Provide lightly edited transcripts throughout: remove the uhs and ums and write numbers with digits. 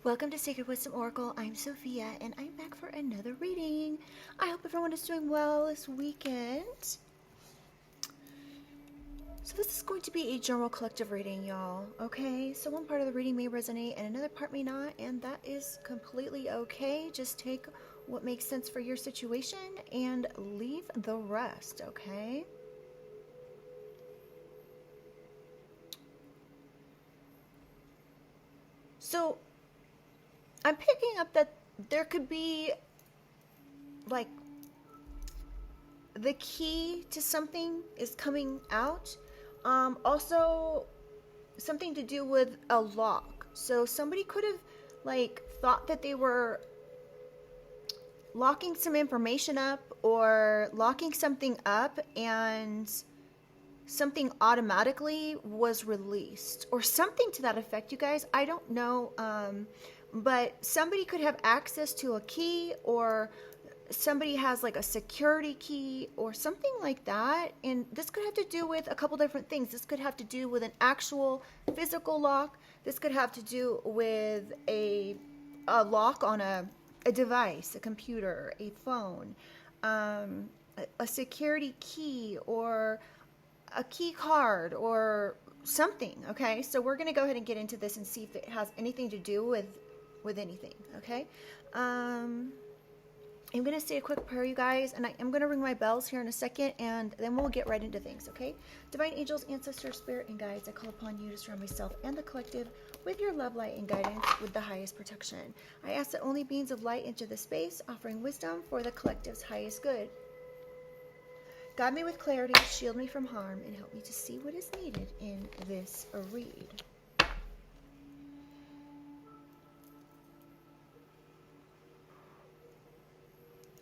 Welcome to Sacred Wisdom Oracle. I'm Sophia, and I'm back for another reading. I hope everyone is doing well this weekend. So this is going to be a general collective reading, y'all. Okay, so one part of the reading may resonate and another part may not, and that is completely okay. Just take what makes sense for your situation and leave the rest, okay? So I'm picking up that there could be, like, the key to something is coming out. Also, something to do with a lock. So somebody could have, like, thought that they were locking some information up or locking something up, and something automatically was released or something to that effect, you guys. I don't know. But somebody could have access to a key, or somebody has like a security key or something like that. And this could have to do with a couple different things. This could have to do with an actual physical lock. This could have to do with a lock on a device, a computer, a phone, a security key, or a key card, or something. Okay, so we're going to go ahead and get into this and see if it has anything to do with anything. Okay, I'm going to say a quick prayer, you guys, and I'm going to ring my bells here in a second, and then we'll get right into things. Okay, divine angels, ancestors, spirit, and guides, I call upon you to surround myself and the collective with your love, light, and guidance with the highest protection. I ask that only beings of light enter the space, offering wisdom for the collective's highest good. Guide me with clarity, shield me from harm, and help me to see what is needed in this read.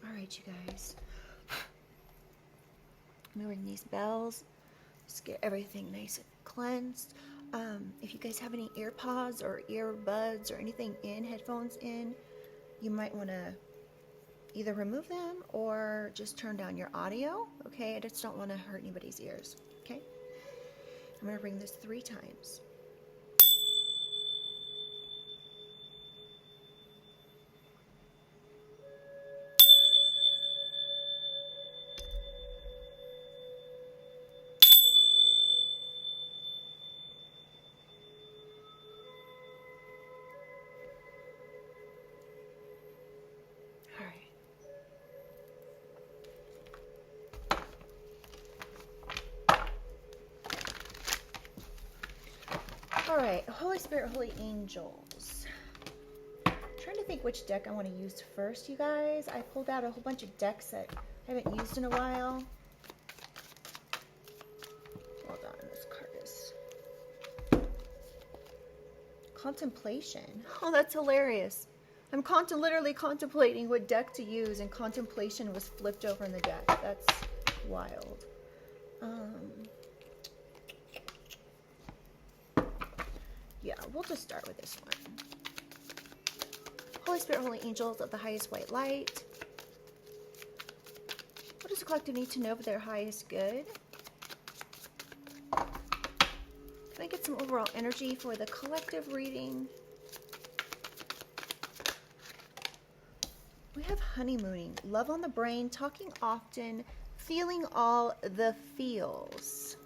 All right, you guys. I'm gonna ring these bells. Just get everything nice and cleansed. If you guys have any earpods or earbuds or anything in, headphones in, you might want to either remove them or just turn down your audio. Okay, I just don't want to hurt anybody's ears. Okay, I'm gonna ring this 3 times. All right. All right, Holy Spirit, Holy Angels. I'm trying to think which deck I want to use first, you guys. I pulled out a whole bunch of decks that I haven't used in a while. Hold on, this card is Contemplation. Oh, that's hilarious. I'm literally contemplating what deck to use, and Contemplation was flipped over in the deck. That's wild. Yeah, we'll just start with this one. Holy Spirit, Holy Angels of the highest white light. What does the collective need to know for their highest good? Can I get some overall energy for the collective reading? We have honeymooning, love on the brain, talking often, feeling all the feels.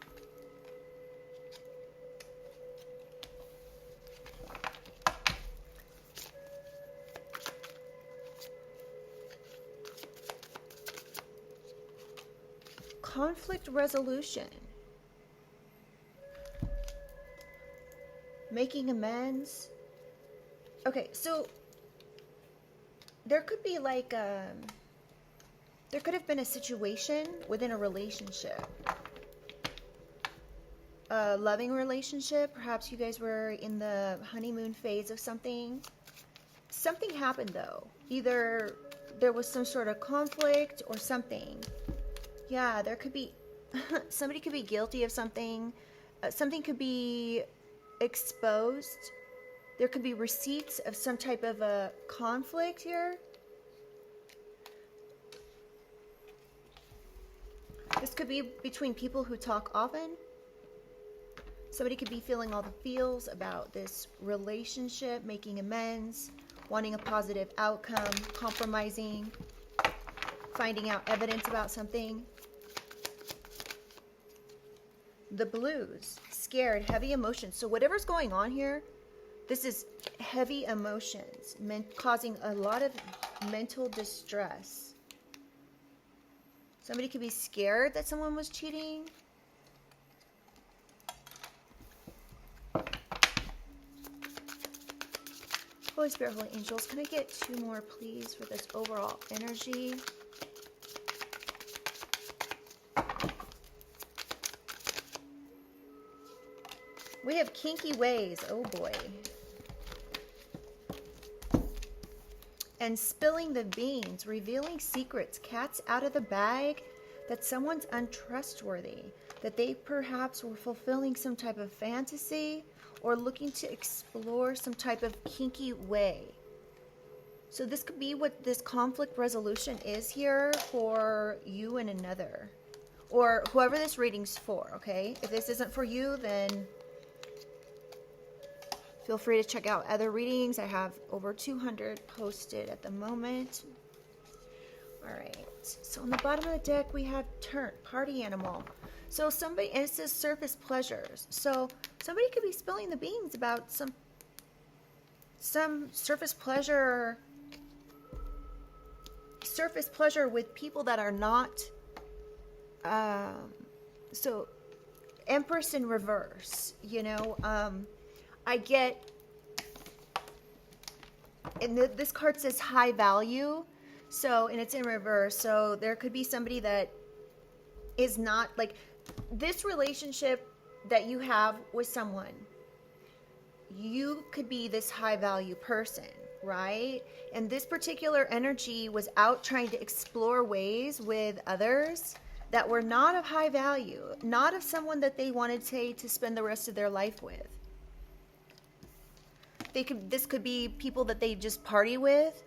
Conflict resolution. Making amends. Okay, so there could be like there could have been a situation within a relationship, a loving relationship. Perhaps you guys were in the honeymoon phase of something. Something happened though. Either there was some sort of conflict or something. Yeah, there could be somebody could be guilty of something. Something could be exposed. There could be receipts of some type of a conflict here. This could be between people who talk often. Somebody could be feeling all the feels about this relationship, making amends, wanting a positive outcome, compromising, finding out evidence about something. The blues, scared, heavy emotions. So whatever's going on here, this is heavy emotions, causing a lot of mental distress. Somebody could be scared that someone was cheating. Holy Spirit, Holy Angels, can I get 2 more, please, for this overall energy? We have kinky ways. Oh, boy. And spilling the beans, revealing secrets, cats out of the bag, that someone's untrustworthy, that they perhaps were fulfilling some type of fantasy or looking to explore some type of kinky way. So this could be what this conflict resolution is here for you and another, or whoever this reading's for, okay? If this isn't for you, then feel free to check out other readings. I have over 200 posted at the moment. All right. So on the bottom of the deck, we have turn, party animal. So somebody, and it says surface pleasures. So somebody could be spilling the beans about some surface pleasure with people that are not, so Empress in reverse, you know, I get, and this card says high value, so, and it's in reverse, so there could be somebody that is not, like, this relationship that you have with someone, you could be this high value person, right? And this particular energy was out trying to explore ways with others that were not of high value, not of someone that they wanted, say, to spend the rest of their life with. This could be people that they just party with.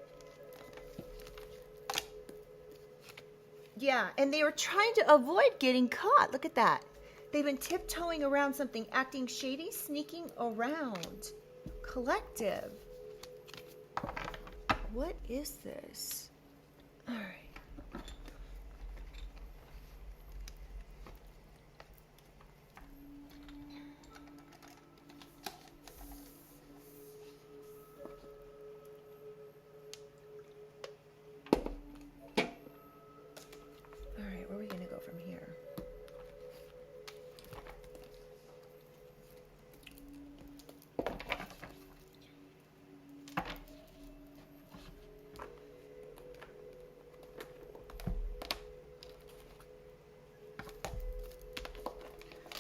Yeah, and they were trying to avoid getting caught. Look at that. They've been tiptoeing around something, acting shady, sneaking around. Collective. What is this? All right. Where are we going to go from here?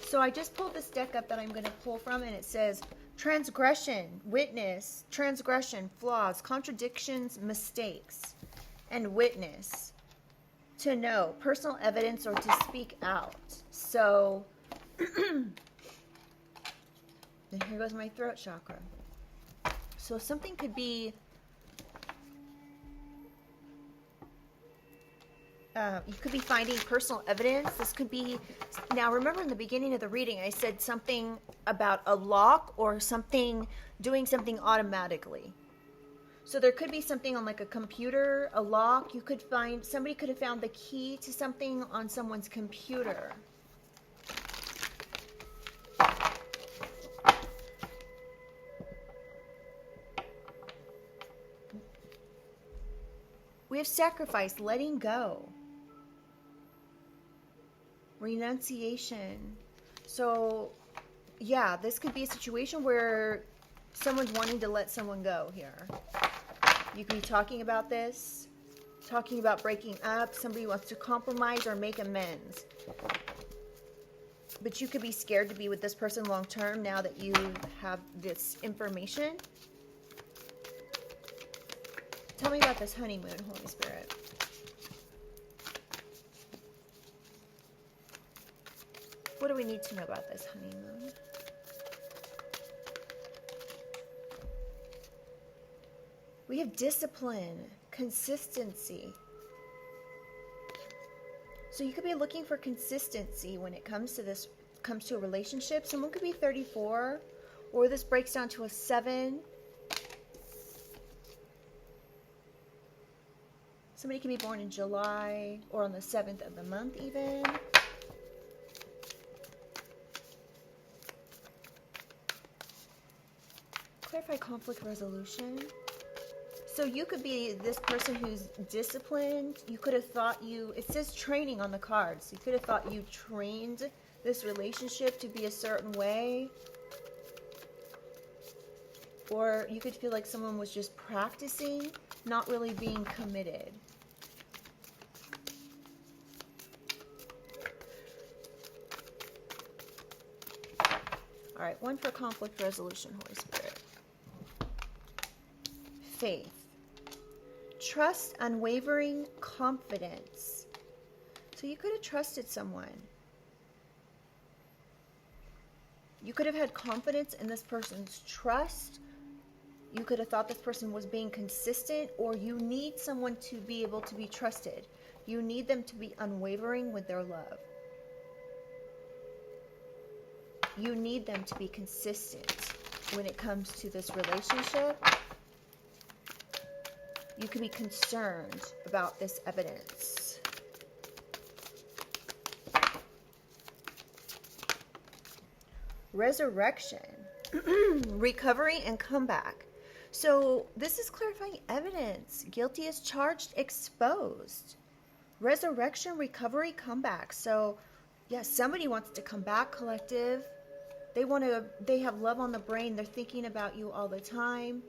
So I just pulled this deck up that I'm going to pull from, and it says transgression, witness, transgression, flaws, contradictions, mistakes, and witness. To know, personal evidence, or to speak out. So, then here goes my throat chakra. So something could be, you could be finding personal evidence. This could be, now remember in the beginning of the reading, I said something about a lock or something, doing something automatically. So there could be something on like a computer, a lock. You could find, somebody could have found the key to something on someone's computer. We have sacrifice, letting go. Renunciation. So, yeah, this could be a situation where someone's wanting to let someone go here. You could be talking about this, talking about breaking up. Somebody wants to compromise or make amends. But you could be scared to be with this person long term now that you have this information. Tell me about this honeymoon, Holy Spirit. What do we need to know about this honeymoon? We have discipline, consistency. So you could be looking for consistency when it comes to this comes to a relationship. Someone could be 34, or this breaks down to a 7. Somebody can be born in July or on the 7th of the month even. Clarify conflict resolution. So you could be this person who's disciplined. You could have thought it says training on the cards. You could have thought you trained this relationship to be a certain way. Or you could feel like someone was just practicing, not really being committed. All right, one for conflict resolution, Holy Spirit. Faith. Trust, unwavering confidence. So you could have trusted someone. You could have had confidence in this person's trust. You could have thought this person was being consistent, or you need someone to be able to be trusted. You need them to be unwavering with their love. You need them to be consistent when it comes to this relationship. You could be concerned about this evidence. Resurrection, recovery, and comeback. So this is clarifying evidence. Guilty as charged, exposed. Resurrection, recovery, comeback. So yes, somebody wants to come back, collective. They have love on the brain. They're thinking about you all the time.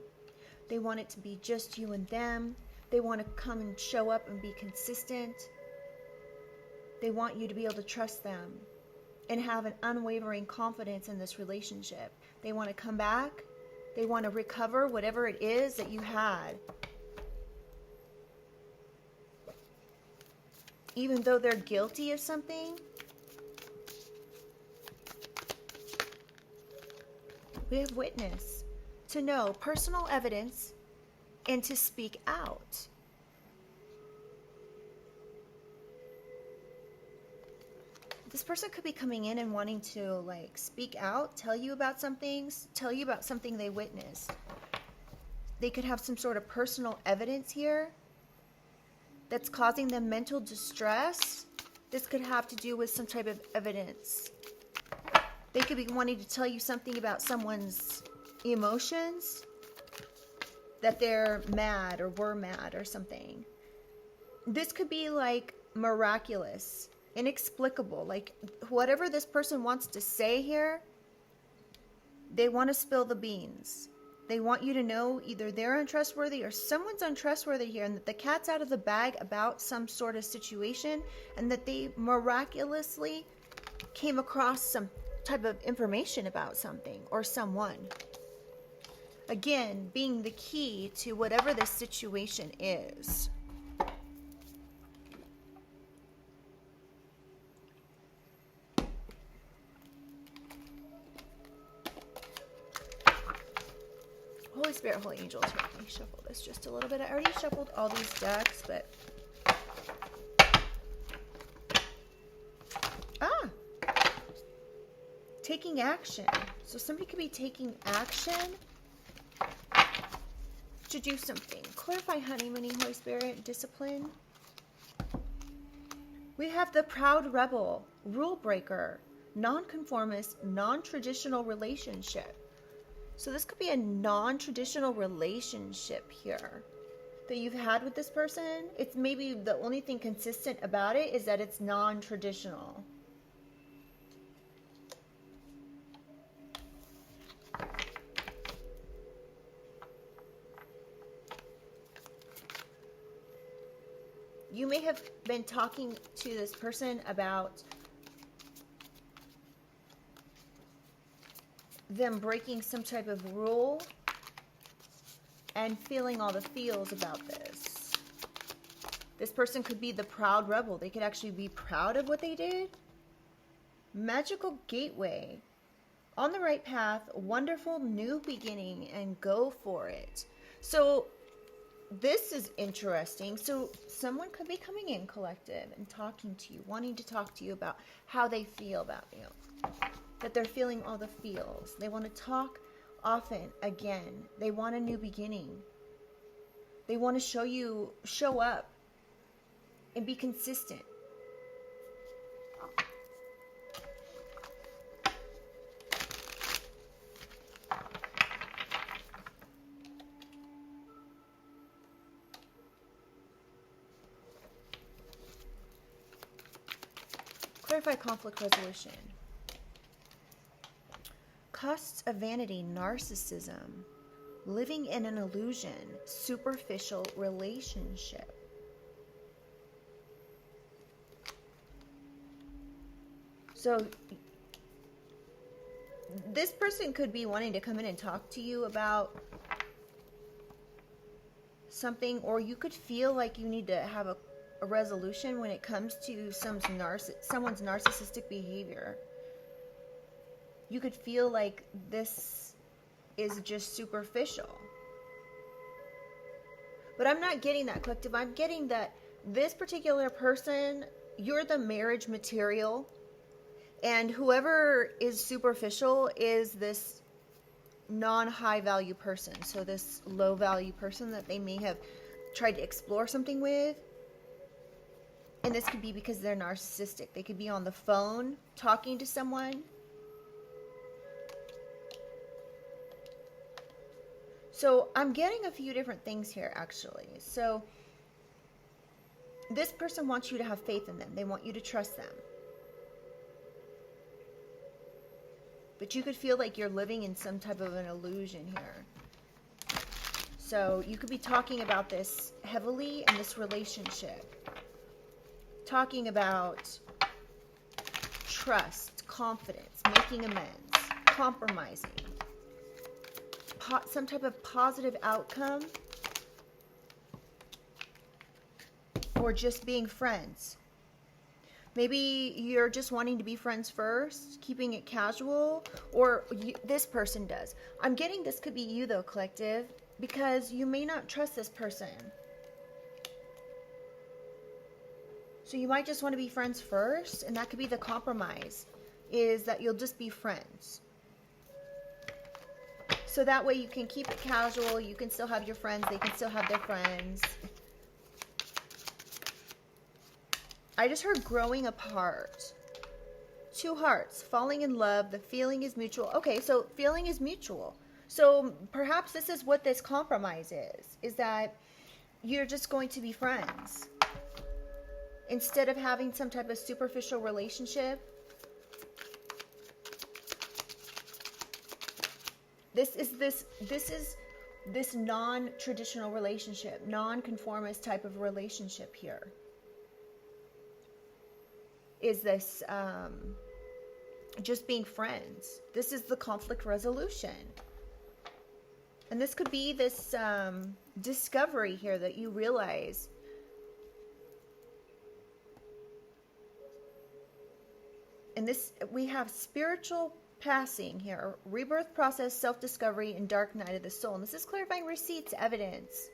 They want it to be just you and them. They want to come and show up and be consistent. They want you to be able to trust them and have an unwavering confidence in this relationship. They want to come back. They want to recover whatever it is that you had. Even though they're guilty of something, we have witness to know personal evidence and to speak out. This person could be coming in and wanting to speak out, tell you about something they witnessed. They could have some sort of personal evidence here that's causing them mental distress. This could have to do with some type of evidence. They could be wanting to tell you something about someone's emotions, that they're mad or were mad or something. This could be miraculous, inexplicable. Whatever this person wants to say here, they want to spill the beans. They want you to know either they're untrustworthy or someone's untrustworthy here, and that the cat's out of the bag about some sort of situation, and that they miraculously came across some type of information about something or someone. Again, being the key to whatever this situation is. Holy Spirit, Holy Angels, help me shuffle this just a little bit. I already shuffled all these decks, but... Taking action. So somebody could be taking action to do something. Clarify, honey, money, Holy Spirit, discipline. We have the proud rebel, rule breaker, nonconformist, non-traditional relationship. So this could be a non-traditional relationship here that you've had with this person. It's maybe the only thing consistent about it is that it's non-traditional. You may have been talking to this person about them breaking some type of rule and feeling all the feels about this. This person could be the proud rebel. They could actually be proud of what they did. Magical gateway. On the right path, wonderful new beginning, and go for it. So this is interesting. So someone could be coming in, collective, and talking to you, wanting to talk to you about how they feel about you, that they're feeling all the feels. They want to talk often again. They want a new beginning. They want to show up and be consistent. Clarify conflict resolution. Costs of vanity, narcissism, living in an illusion, superficial relationship. So this person could be wanting to come in and talk to you about something, or you could feel like you need to have a resolution when it comes to someone's narcissistic behavior. You could feel like this is just superficial. But I'm not getting that, collective. I'm getting that this particular person, you're the marriage material, and whoever is superficial is this non-high value person. So this low value person that they may have tried to explore something with. And this could be because they're narcissistic. They could be on the phone talking to someone. So I'm getting a few different things here, actually. So this person wants you to have faith in them. They want you to trust them. But you could feel like you're living in some type of an illusion here. So you could be talking about this heavily in this relationship. Talking about trust, confidence, making amends, compromising, some type of positive outcome, or just being friends. Maybe you're just wanting to be friends first, keeping it casual, or this person does. I'm getting this could be you though, collective, because you may not trust this person. So you might just want to be friends first, and that could be the compromise, is that you'll just be friends. So that way you can keep it casual, you can still have your friends, they can still have their friends. I just heard growing apart. 2 hearts, falling in love, the feeling is mutual. Okay, so feeling is mutual. So perhaps this is what this compromise is that you're just going to be friends. Instead of having some type of superficial relationship, this is this non-traditional relationship, non-conformist type of relationship here. Is this just being friends? This is the conflict resolution. And this could be this discovery here that you realize and this, we have spiritual passing here, rebirth process, self-discovery, and dark night of the soul. And this is clarifying receipts, evidence.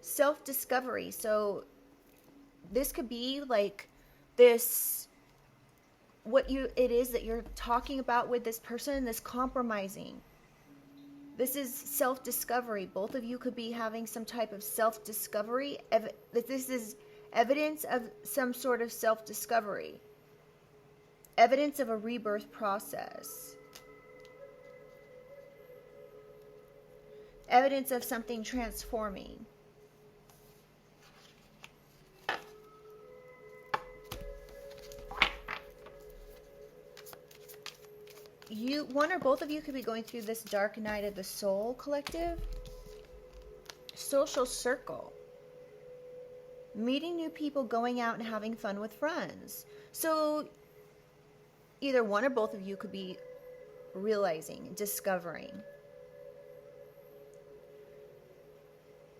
Self-discovery. So this could be like this, it is that you're talking about with this person, this compromising. This is self-discovery. Both of you could be having some type of self-discovery. This is evidence of some sort of self-discovery. Evidence of a rebirth process. Evidence of something transforming. One or both of you could be going through this dark night of the soul, collective. Social circle. Meeting new people, going out and having fun with friends. So either one or both of you could be realizing, discovering,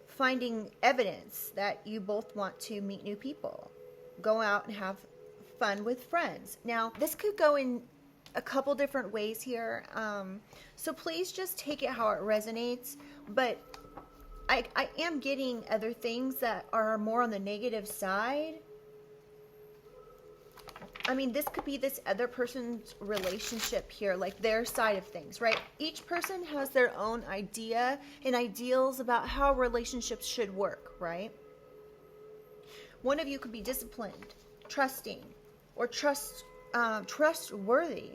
finding evidence that you both want to meet new people, go out and have fun with friends. Now, this could go in a couple different ways here, so please just take it how it resonates. But I am getting other things that are more on the negative side. I mean, this could be this other person's relationship here, like their side of things, right? Each person has their own idea and ideals about how relationships should work, right? One of you could be disciplined, trusting, or trustworthy.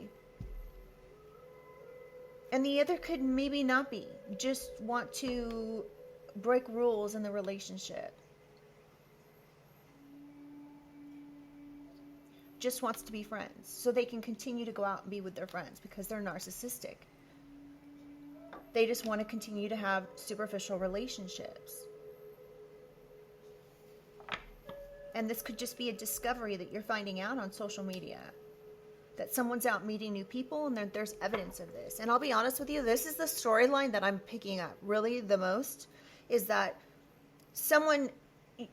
And the other could maybe not be, just want to break rules in the relationship. Just wants to be friends so they can continue to go out and be with their friends because they're narcissistic. They just want to continue to have superficial relationships. And this could just be a discovery that you're finding out on social media. That someone's out meeting new people and there's evidence of this. And I'll be honest with you, this is the storyline that I'm picking up really the most, is that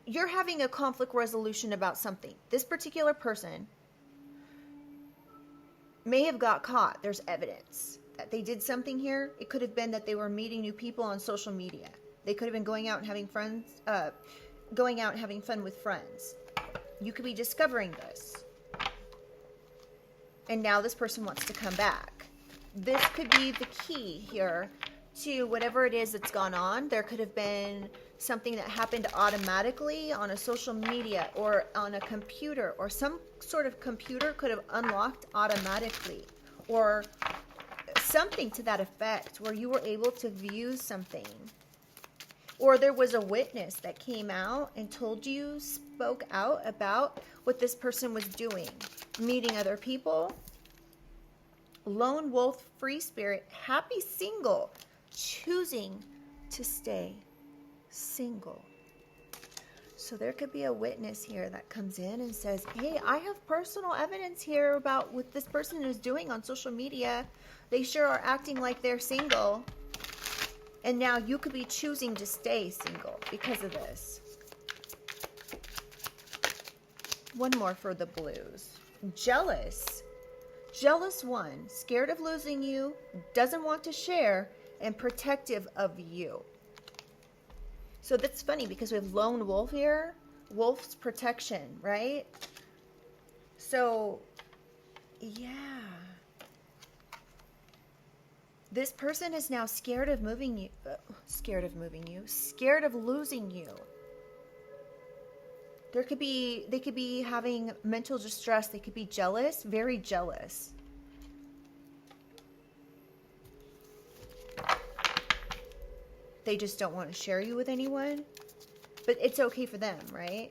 you're having a conflict resolution about something. This particular person may have got caught. There's evidence that they did something here. It could have been that they were meeting new people on social media. They could have been going out and having fun with friends. You could be discovering this. And now this person wants to come back. This could be the key here to whatever it is that's gone on. There could have been something that happened automatically on a social media or on a computer, or some sort of computer could have unlocked automatically, or something to that effect where you were able to view something. Or there was a witness that came out and told you, spoke out about what this person was doing. Meeting other people. Lone wolf, free spirit, happy single, choosing to stay single. So there could be a witness here that comes in and says, hey, I have personal evidence here about what this person is doing on social media. They sure are acting like they're single. And now you could be choosing to stay single because of this. One more for the blues. Jealous. Jealous one. Scared of losing you. Doesn't want to share. And protective of you. So that's funny because we have lone wolf here. Wolf's protection, right? So, yeah. This person is now scared of losing you. Scared of losing you. They could be having mental distress. They could be jealous, very jealous. They just don't want to share you with anyone. But it's okay for them, right?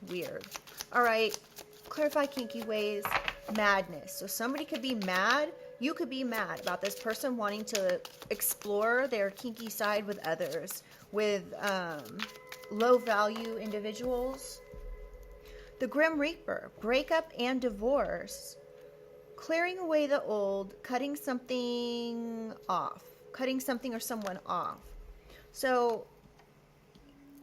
Weird. All right. Clarify kinky ways. Madness. So somebody could be mad. You could be mad about this person wanting to explore their kinky side with others, with low value individuals. The Grim Reaper, breakup and divorce, clearing away the old, cutting something or someone off. So,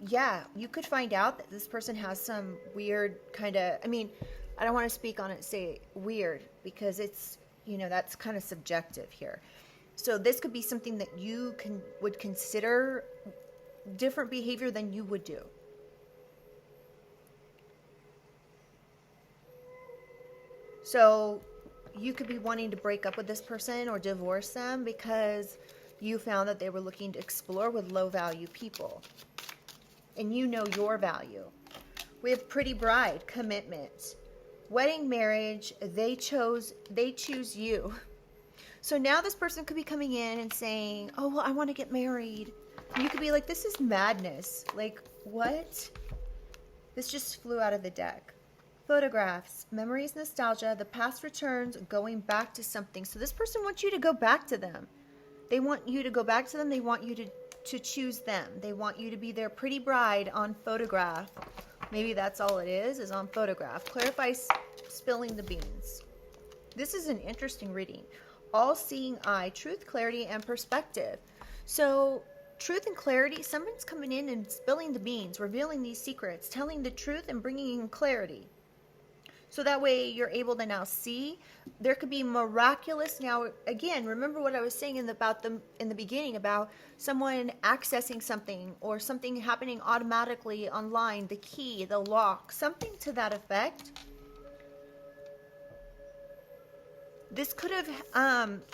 yeah, you could find out that this person has some weird kind of, I don't want to speak on it, say weird, because it's, that's kind of subjective here. So this could be something that you would consider different behavior than you would do. So you could be wanting to break up with this person or divorce them because you found that they were looking to explore with low value people. And you know your value. We have Pretty Bride, commitment. Wedding, marriage, they choose you. So now this person could be coming in and saying, oh, well, I want to get married. And you could be like, this is madness. Like, what? This just flew out of the deck. Photographs, memories, nostalgia, the past returns, going back to something. So this person wants you to go back to them. They want you to go back to them. They want you to choose them. They want you to be their pretty bride on photograph. Maybe that's all it is on photograph. Clarify spilling the beans. This is an interesting reading. All-seeing eye, truth, clarity, and perspective. So truth and clarity, someone's coming in and spilling the beans, revealing these secrets, telling the truth and bringing in clarity. So that way you're able to now see. There could be miraculous. Now, again, remember what I was saying in the beginning about someone accessing something or something happening automatically online, the key, the lock, something to that effect. This could have,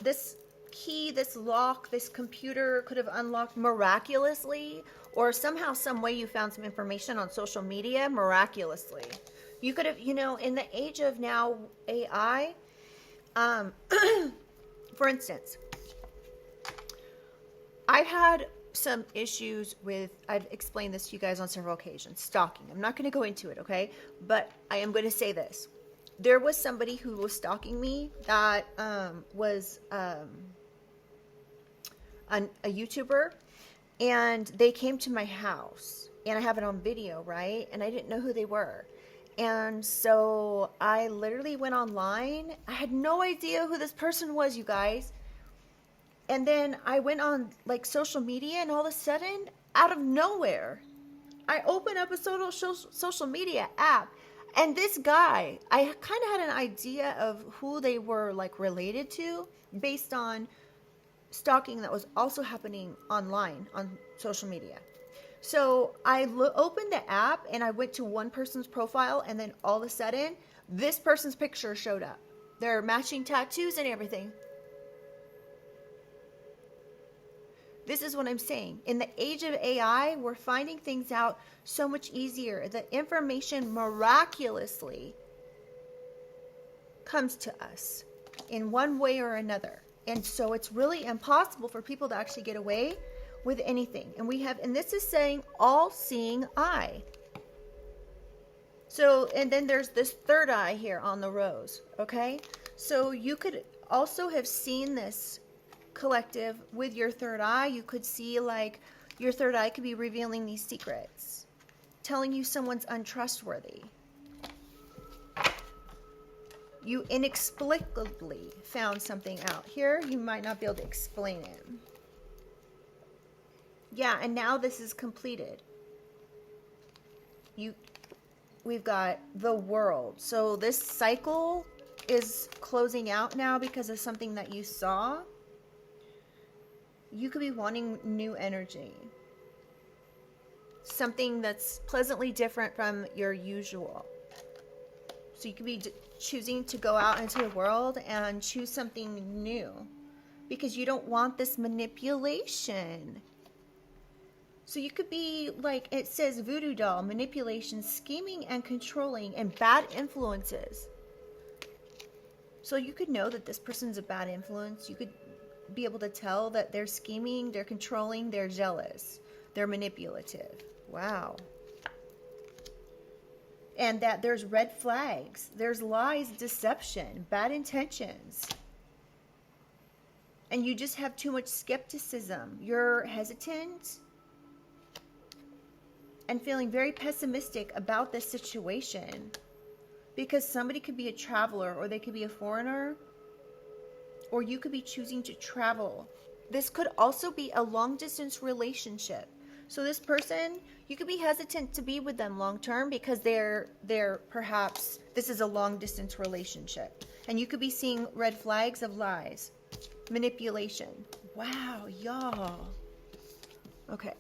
this key, this lock, this computer could have unlocked miraculously, or somehow, some way you found some information on social media miraculously. You could have, in the age of now AI, for instance, I've had some issues with, I've explained this to you guys on several occasions, stalking. I'm not going to go into it, okay? But I am going to say this. There was somebody who was stalking me that was a YouTuber, and they came to my house, and I have it on video, right? And I didn't know who they were. And so I literally went online. I had no idea who this person was, you guys. And then I went on like social media, and all of a sudden, out of nowhere, I opened up a social media app. And this guy, I kind of had an idea of who they were like related to based on stalking that was also happening online on social media. So I opened the app and I went to one person's profile, and then all of a sudden, this person's picture showed up. Their matching tattoos and everything. This is what I'm saying. In the age of AI, we're finding things out so much easier. The information miraculously comes to us in one way or another. And so it's really impossible for people to actually get away with anything. And this is saying all-seeing eye. So, and then there's this third eye here on the rose, okay? So you could also have seen this collective with your third eye. You could see like your third eye could be revealing these secrets, telling you someone's untrustworthy. You inexplicably found something out. Here, you might not be able to explain it. Yeah, and now this is completed. We've got the world. So this cycle is closing out now because of something that you saw. You could be wanting new energy. Something that's pleasantly different from your usual. So you could be choosing to go out into the world and choose something new. Because you don't want this manipulation. So you could be like, it says voodoo doll, manipulation, scheming and controlling, and bad influences. So you could know that this person's a bad influence. You could be able to tell that they're scheming, they're controlling, they're jealous, they're manipulative. Wow. And that there's red flags, there's lies, deception, bad intentions. And you just have too much skepticism. You're hesitant and feeling very pessimistic about this situation. Because somebody could be a traveler, or they could be a foreigner, or you could be choosing to travel. This could also be a long-distance relationship. So this person, you could be hesitant to be with them long-term because they're perhaps, this is a long-distance relationship. And you could be seeing red flags of lies, manipulation. Wow, y'all. Okay.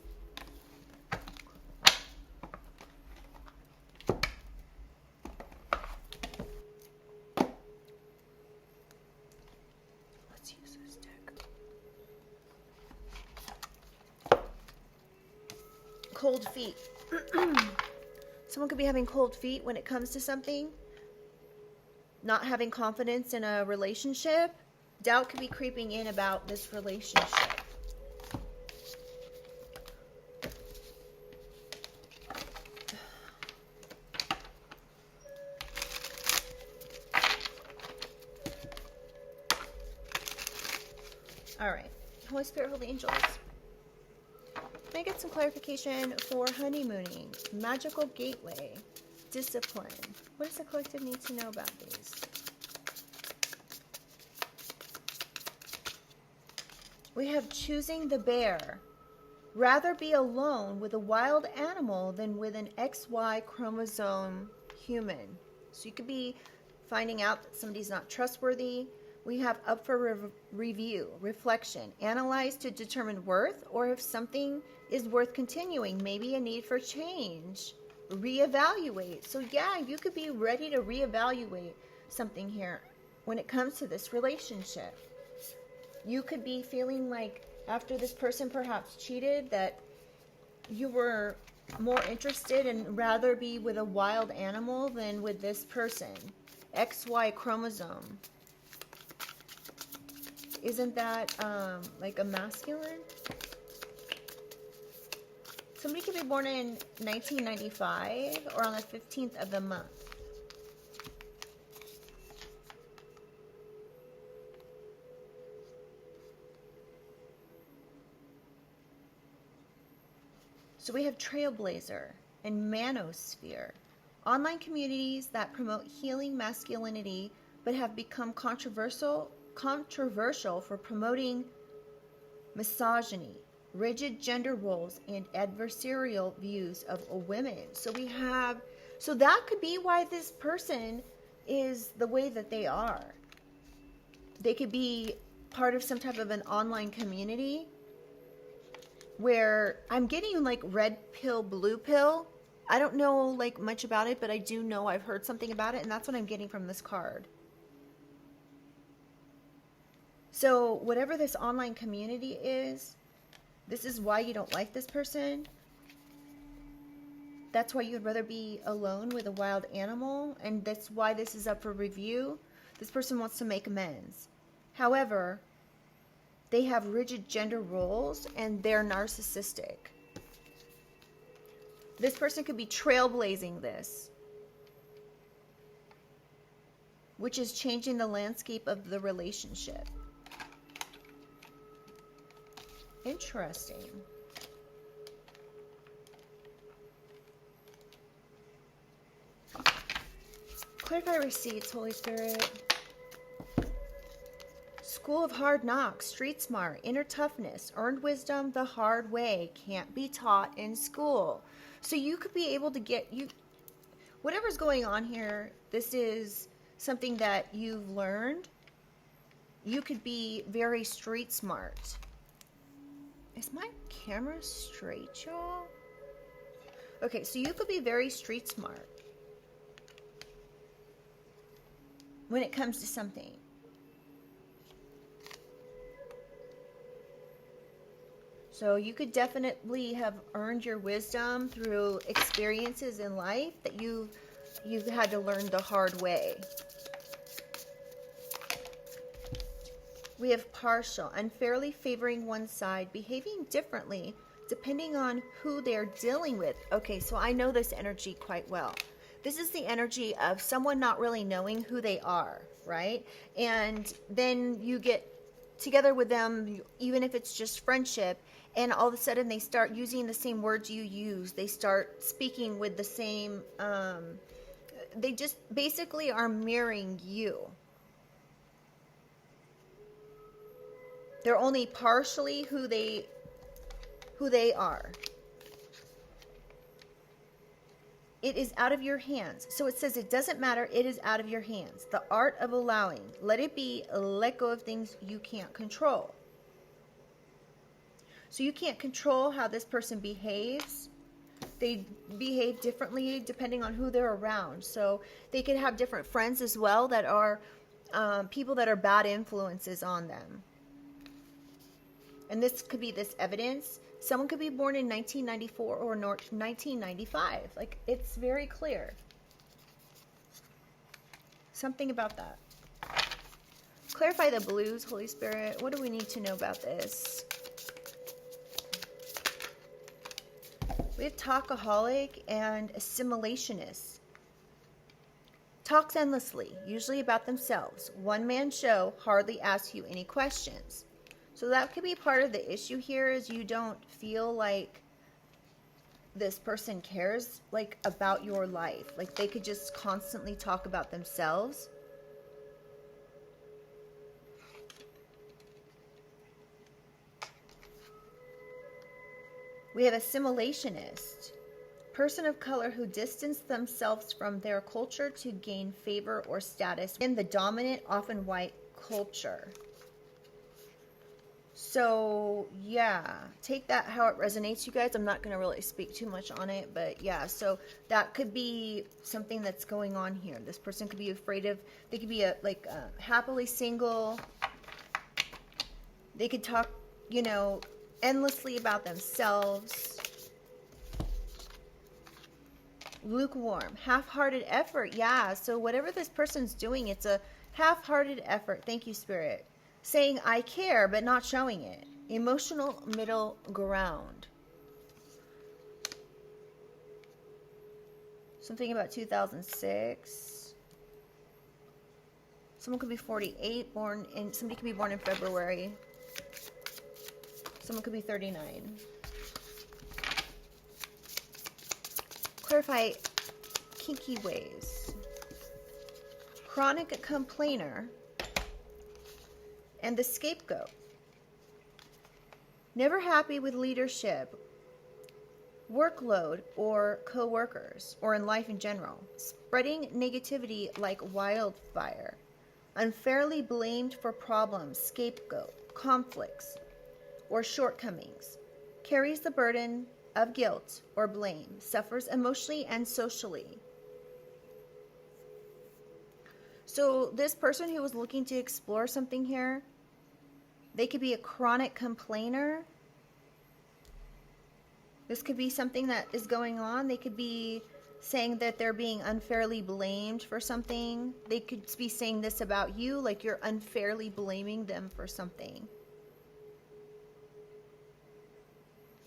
Cold feet. Someone could be having cold feet when it comes to something. Not having confidence in a relationship. Doubt could be creeping in about this relationship. All right. Holy Spirit, Holy Angels. Can I get some clarification for honeymooning, magical gateway, discipline? What does the collective need to know about these? We have choosing the bear. Rather be alone with a wild animal than with an XY chromosome human. So you could be finding out that somebody's not trustworthy. We have up for review, reflection, analyze to determine worth, or if something is worth continuing, maybe a need for change, reevaluate. So yeah, you could be ready to reevaluate something here when it comes to this relationship. You could be feeling like after this person perhaps cheated that you were more interested and rather be with a wild animal than with this person. XY chromosome. Isn't that like a masculine? Somebody could be born in 1995 or on the 15th of the month. So we have Trailblazer and Manosphere. Online communities that promote healing masculinity but have become controversial for promoting misogyny, rigid gender roles, and adversarial views of women. So that could be why this person is the way that they are. They could be part of some type of an online community where I'm getting like red pill, blue pill. I don't know like much about it, but I do know I've heard something about it, and that's what I'm getting from this card. So whatever this online community is, this is why you don't like this person. That's why you'd rather be alone with a wild animal, and that's why this is up for review. This person wants to make amends. However, they have rigid gender roles and they're narcissistic. This person could be trailblazing this, which is changing the landscape of the relationship. Interesting. Clarify receipts, Holy Spirit. School of hard knocks, street smart, inner toughness, earned wisdom the hard way, can't be taught in school. So you could be able to get whatever's going on here, this is something that you've learned. You could be very street smart. Is my camera straight, y'all? Okay, so you could be very street smart when it comes to something. So you could definitely have earned your wisdom through experiences in life that you've had to learn the hard way. We have partial, unfairly favoring one side, behaving differently depending on who they're dealing with. Okay, so I know this energy quite well. This is the energy of someone not really knowing who they are, right? And then you get together with them, even if it's just friendship, and all of a sudden they start using the same words you use. They start speaking with the same, they just basically are mirroring you. They're only partially who they are. It is out of your hands. So it says it doesn't matter. It is out of your hands. The art of allowing. Let it be. Let go of things you can't control. So you can't control how this person behaves. They behave differently depending on who they're around. So they could have different friends as well that are people that are bad influences on them. And this could be this evidence. Someone could be born in 1994 or 1995. Like, it's very clear. Something about that. Clarify the blues, Holy Spirit. What do we need to know about this? We have talkaholic and assimilationist. Talks endlessly, usually about themselves. One-man show, hardly asks you any questions. So that could be part of the issue here, is you don't feel like this person cares like about your life. Like they could just constantly talk about themselves. We have assimilationist. person of color who distance themselves from their culture to gain favor or status in the dominant, often white culture. So, yeah, take that how it resonates, you guys. I'm not going to really speak too much on it, but yeah, so that could be something that's going on here. This person could be afraid of, they could be happily single. They could talk, you know, endlessly about themselves. Lukewarm, half-hearted effort. Yeah, so whatever this person's doing, it's a half-hearted effort. Thank you, Spirit. Saying I care, but not showing it. Emotional middle ground. Something about 2006. Someone could be 48, somebody could be born in February. Someone could be 39. Clarify kinky ways. Chronic complainer. And the scapegoat. Never happy with leadership, workload, or co-workers, or in life in general. Spreading negativity like wildfire. Unfairly blamed for problems, scapegoat, conflicts, or shortcomings. Carries the burden of guilt or blame. Suffers emotionally and socially. So this person who was looking to explore something here, they could be a chronic complainer. This could be something that is going on. They could be saying that they're being unfairly blamed for something. They could be saying this about you, like you're unfairly blaming them for something.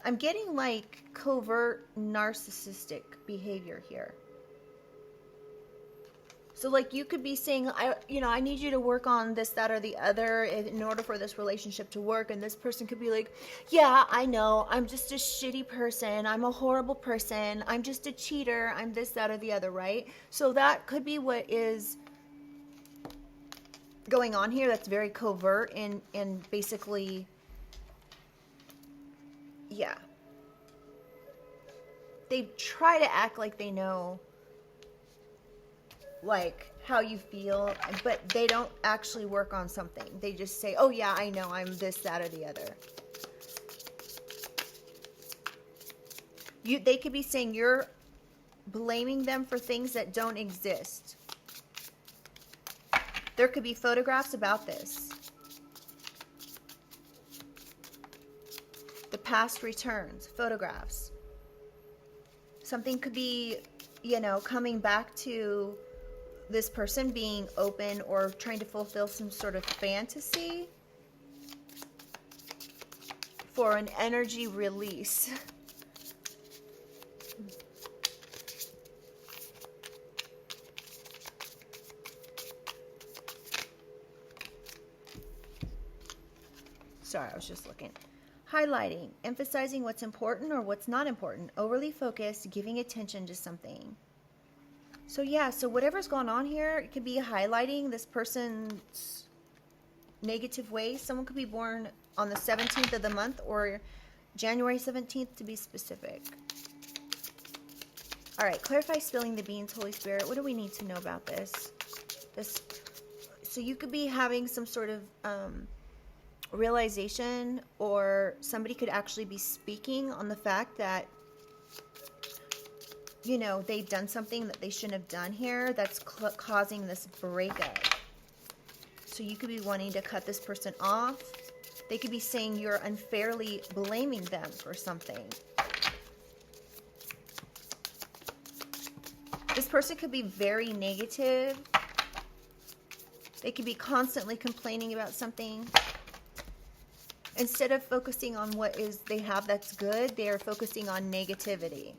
I'm getting like covert narcissistic behavior here. So like you could be saying, I need you to work on this, that, or the other in order for this relationship to work. And this person could be like, yeah, I know. I'm just a shitty person. I'm a horrible person. I'm just a cheater. I'm this, that, or the other, right? So that could be what is going on here. That's very covert and basically, yeah. They try to act like they know like how you feel, but they don't actually work on something. They just say, oh yeah, I know, I'm this, that, or the other. They could be saying you're blaming them for things that don't exist. There could be photographs about this. The past returns, photographs. Something could be, coming back to this person being open or trying to fulfill some sort of fantasy for an energy release. Sorry, I was just looking. Highlighting, emphasizing what's important or what's not important, overly focused, giving attention to something. So yeah, so whatever's going on here, it could be highlighting this person's negative ways. Someone could be born on the 17th of the month or January 17th to be specific. All right, clarify spilling the beans, Holy Spirit. What do we need to know about this? So you could be having some sort of realization, or somebody could actually be speaking on the fact that they've done something that they shouldn't have done here that's causing this breakup. So you could be wanting to cut this person off. They could be saying you're unfairly blaming them for something. This person could be very negative. They could be constantly complaining about something. Instead of focusing on what they have that's good, they are focusing on negativity.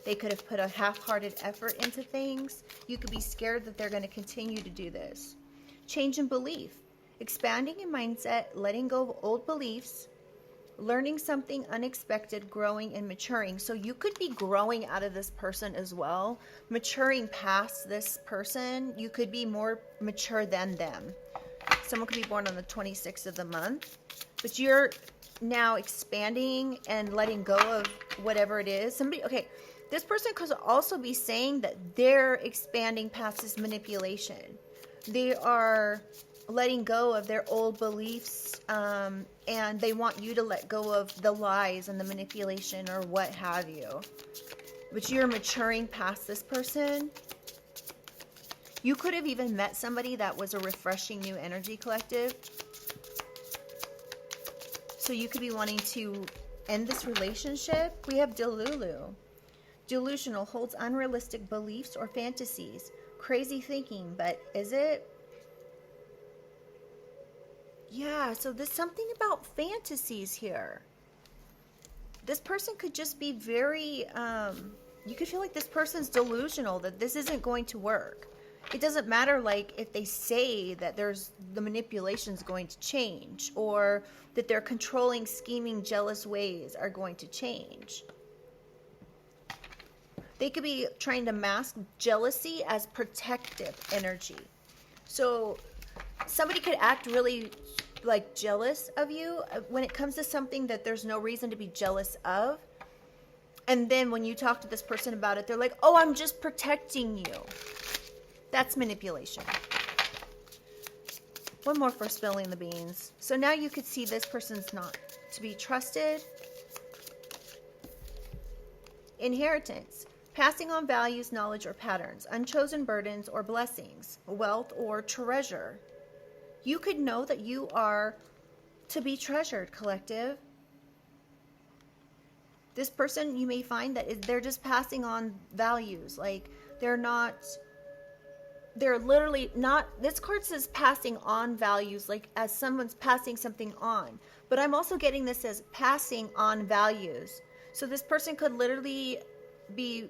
They could have put a half-hearted effort into things. You could be scared that they're going to continue to do this. Change in belief. Expanding in mindset, letting go of old beliefs, learning something unexpected, growing and maturing. So you could be growing out of this person as well. Maturing past this person. You could be more mature than them. Someone could be born on the 26th of the month. But you're now expanding and letting go of whatever it is. Somebody, okay, this person could also be saying that they're expanding past this manipulation. They are letting go of their old beliefs, and they want you to let go of the lies and the manipulation or what have you. But you're maturing past this person. You could have even met somebody that was a refreshing new energy, collective. So you could be wanting to end this relationship. We have Delulu. Delusional, holds unrealistic beliefs or fantasies. Crazy thinking, but is it? Yeah, so there's something about fantasies here. This person could just be very, you could feel like this person's delusional, that this isn't going to work. It doesn't matter, like, if they say that the manipulation's going to change, or that their controlling, scheming, jealous ways are going to change. They could be trying to mask jealousy as protective energy. So somebody could act really like jealous of you when it comes to something that there's no reason to be jealous of. And then when you talk to this person about it, they're like, oh, I'm just protecting you. That's manipulation. One more for spilling the beans. So now you could see this person's not to be trusted. Inheritance. Passing on values, knowledge, or patterns. Unchosen burdens or blessings. Wealth or treasure. You could know that you are to be treasured, collective. This person, you may find that they're just passing on values. Like, they're literally not, this card says passing on values, like as someone's passing something on. But I'm also getting this as passing on values. So this person could literally be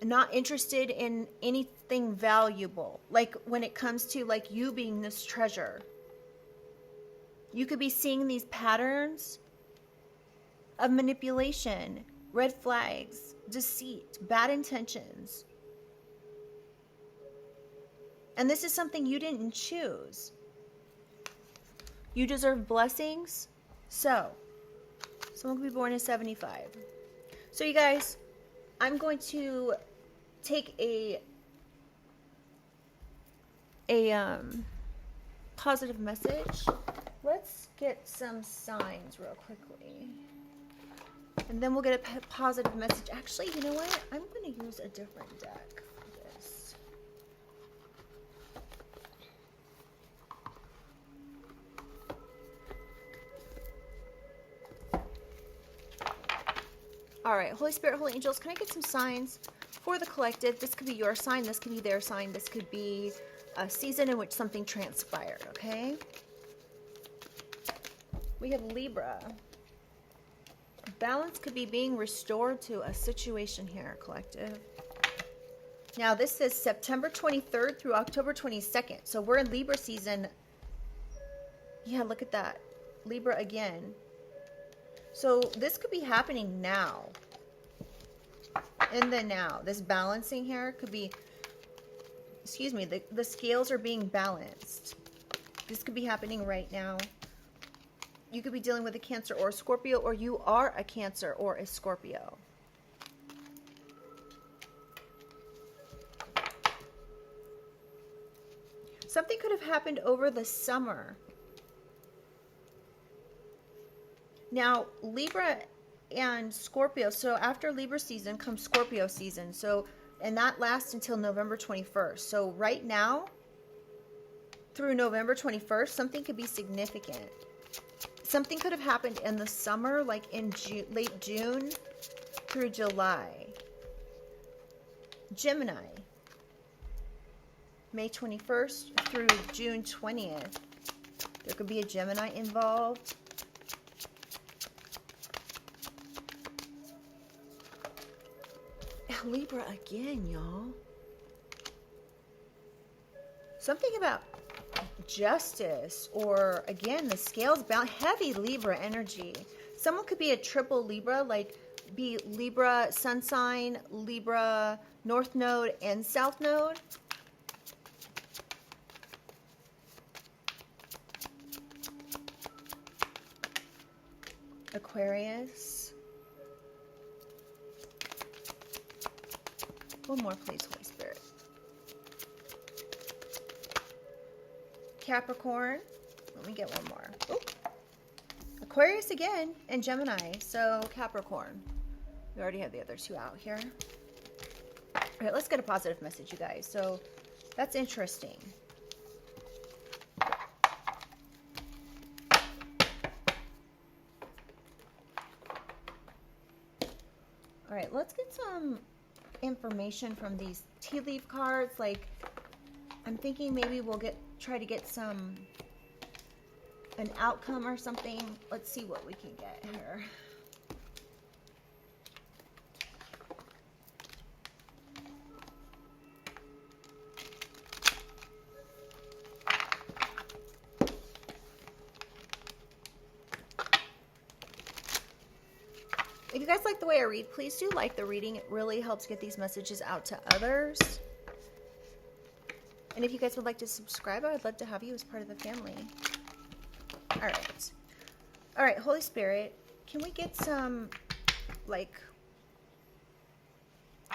not interested in anything valuable. Like when it comes to like you being this treasure. You could be seeing these patterns of manipulation, red flags, deceit, bad intentions. And this is something you didn't choose. You deserve blessings. So, someone could be born in 75. So you guys, I'm going to take a positive message. Let's get some signs real quickly. And then we'll get a positive message. Actually, you know what? I'm going to use a different deck for this. All right, Holy Spirit, Holy Angels, can I get some signs for the collective? This could be your sign. This could be their sign. This could be a season in which something transpired, okay? We have Libra. Balance could be being restored to a situation here, collective. Now, this says September 23rd through October 22nd. So we're in Libra season. Yeah, look at that. Libra again. So this could be happening now. In the now. This balancing here could be, excuse me, the scales are being balanced. This could be happening right now. You could be dealing with a Cancer or a Scorpio, or you are a Cancer or a Scorpio. Something could have happened over the summer. Now, Libra and Scorpio, so after Libra season comes Scorpio season. So, and that lasts until November 21st. So right now, through November 21st, something could be significant. Something could have happened in the summer, like in late June through July. Gemini, May 21st through June 20th. There could be a Gemini involved. Libra again, y'all. Something about justice, or again, the scales bound, heavy Libra energy. Someone could be a triple Libra, like be Libra sun sign, Libra north node, and south node. Aquarius. One more, please, Holy Spirit. Capricorn. Let me get one more. Oop. Aquarius again, and Gemini. So Capricorn. We already have the other two out here. All right, let's get a positive message, you guys. So that's interesting. All right, let's get some information from these tea leaf cards. Like, I'm thinking maybe we'll try to get an outcome or something. Let's see what we can get here. If you guys like the way I read, please do like the reading. It really helps get these messages out to others. And if you guys would like to subscribe, I would love to have you as part of the family. All right. All right, Holy Spirit, can we get some, like,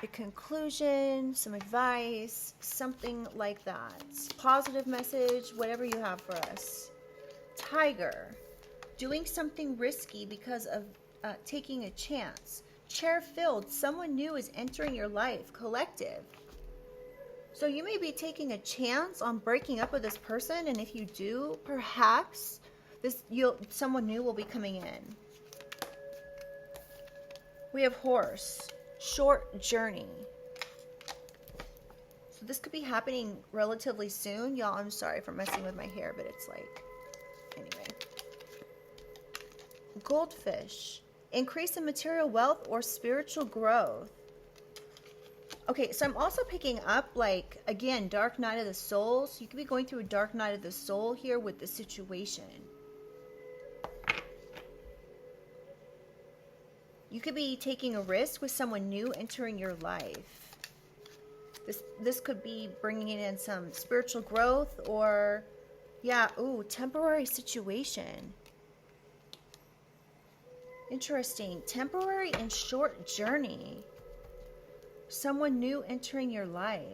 a conclusion, some advice, something like that? Positive message, whatever you have for us. Tiger, doing something risky because of taking a chance. Chair filled, someone new is entering your life. Collective. So you may be taking a chance on breaking up with this person, and if you do, perhaps someone new will be coming in. We have Horse, short journey. So this could be happening relatively soon. Y'all, I'm sorry for messing with my hair, but it's like, anyway. Goldfish, increase in material wealth or spiritual growth. Okay, so I'm also picking up, like, again, dark night of the soul. So you could be going through a dark night of the soul here with the situation. You could be taking a risk with someone new entering your life. This could be bringing in some spiritual growth or, yeah, ooh, temporary situation. Interesting. Temporary and short journey. Someone new entering your life.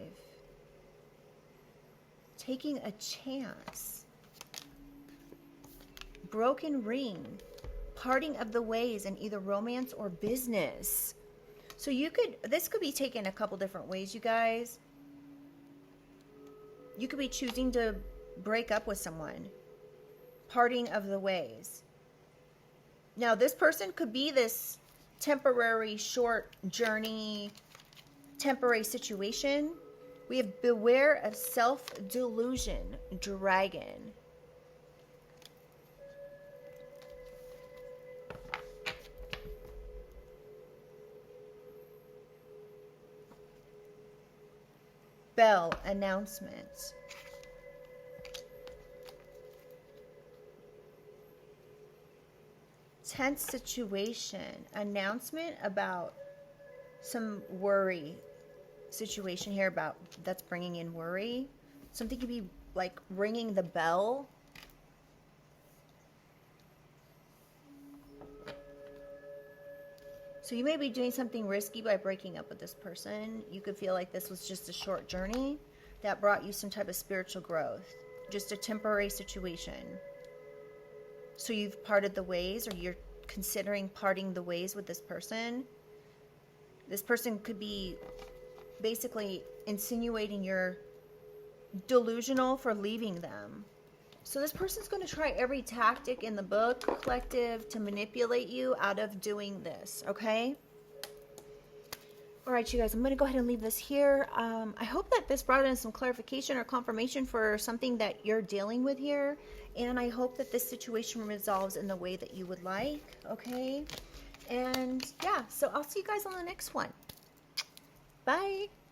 Taking a chance. Broken ring. Parting of the ways in either romance or business. So this could be taken a couple different ways, you guys. You could be choosing to break up with someone. Parting of the ways. Now, this person could be this temporary, short journey, temporary situation. We have beware of self-delusion, dragon. Bell, announcement. Tense situation, announcement about some worry situation here about that's bringing in worry. Something could be like ringing the bell. So you may be doing something risky by breaking up with this person. You could feel like this was just a short journey that brought you some type of spiritual growth. Just a temporary situation. So you've parted the ways, or you're considering parting the ways with this person. This person could be basically insinuating you're delusional for leaving them. So this person's going to try every tactic in the book, collective, to manipulate you out of doing this, okay? All right, you guys, I'm going to go ahead and leave this here. I hope that this brought in some clarification or confirmation for something that you're dealing with here. And I hope that this situation resolves in the way that you would like, okay? And yeah, so I'll see you guys on the next one. Bye.